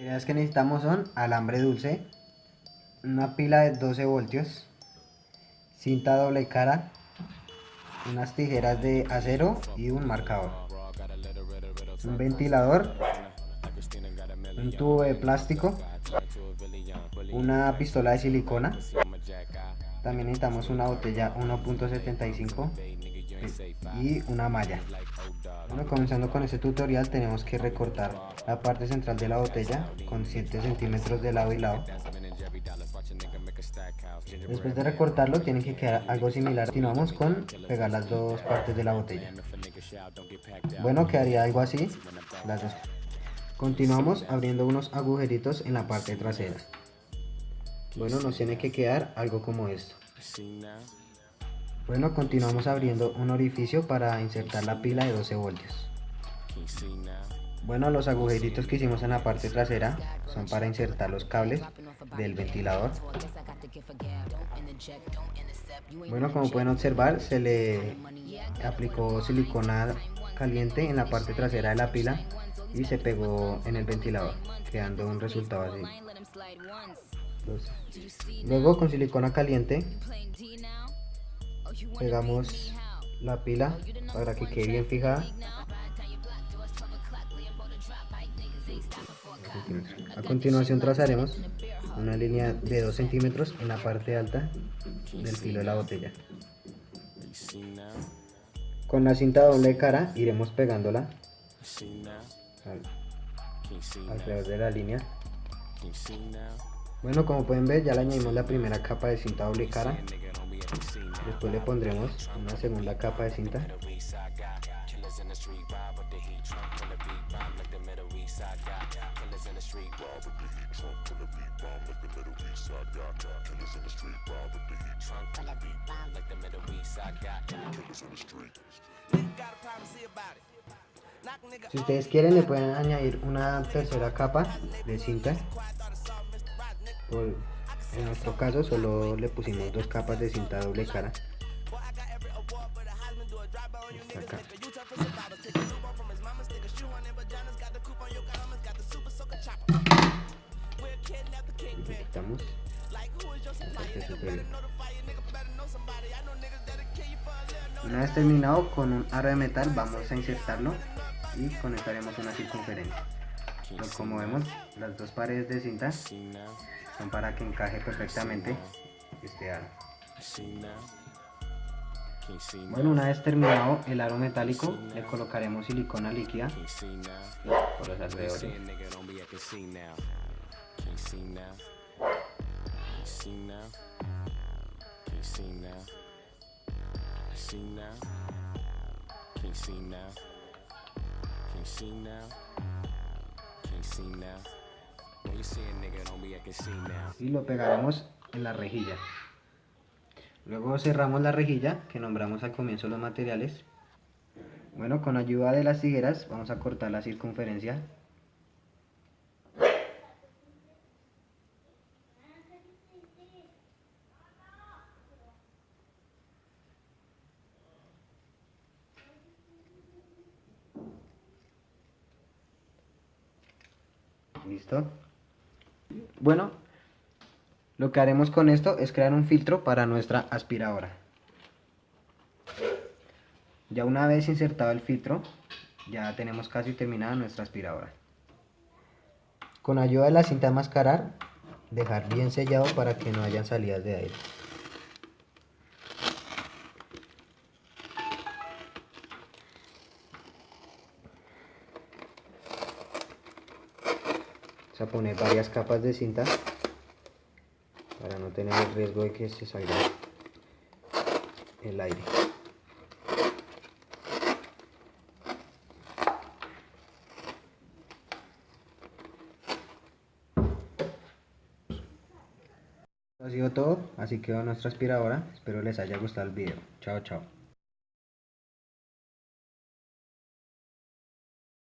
Las que necesitamos son alambre dulce, una pila de 12 voltios, cinta doble cara, unas tijeras de acero y un marcador, un ventilador, un tubo de plástico, una pistola de silicona. También necesitamos una botella 1.75 y una malla. Bueno, comenzando con este tutorial tenemos que recortar la parte central de la botella con 7 centímetros de lado y lado. Después de recortarlo tiene que quedar algo similar. Continuamos con pegar las dos partes de la botella. Bueno, quedaría algo así las dos. Continuamos abriendo unos agujeritos en la parte trasera. Bueno, nos tiene que quedar algo como esto. Bueno, continuamos abriendo un orificio para insertar la pila de 12 voltios. Bueno, los agujeritos que hicimos en la parte trasera son para insertar los cables del ventilador. Bueno, como pueden observar, se le aplicó silicona caliente en la parte trasera de la pila y se pegó en el ventilador, quedando un resultado así. Luego, con silicona caliente pegamos la pila para que quede bien fijada. A continuación trazaremos una línea de 2 centímetros en la parte alta del filo de la botella. Con la cinta doble cara iremos pegándola alrededor de la línea. Bueno, como pueden ver, ya le añadimos la primera capa de cinta doble cara. Después le pondremos una segunda capa de cinta. Si ustedes quieren, le pueden añadir una tercera capa de cinta. En nuestro caso solo le pusimos 2 capas de cinta doble cara. Acá. Y le quitamos la parte superior. Una vez terminado, con un aro de metal vamos a insertarlo y conectaremos una circunferencia. Pues como vemos, las dos paredes de cinta son para que encaje perfectamente este aro. Bueno, una vez terminado el aro metálico, le colocaremos silicona líquida por los alrededores. Y lo pegaremos en la rejilla. Luego cerramos la rejilla que nombramos al comienzo los materiales. Bueno, con ayuda de las tijeras vamos a cortar la circunferencia. ¿Listo? Bueno, lo que haremos con esto es crear un filtro para nuestra aspiradora. Ya una vez insertado el filtro, ya tenemos casi terminada nuestra aspiradora. Con ayuda de la cinta de mascarar, dejar bien sellado para que no hayan salidas de aire. Vamos a poner varias capas de cinta para no tener el riesgo de que se salga el aire. Esto ha sido todo, así quedó nuestra aspiradora. Espero les haya gustado el video. Chao, chao.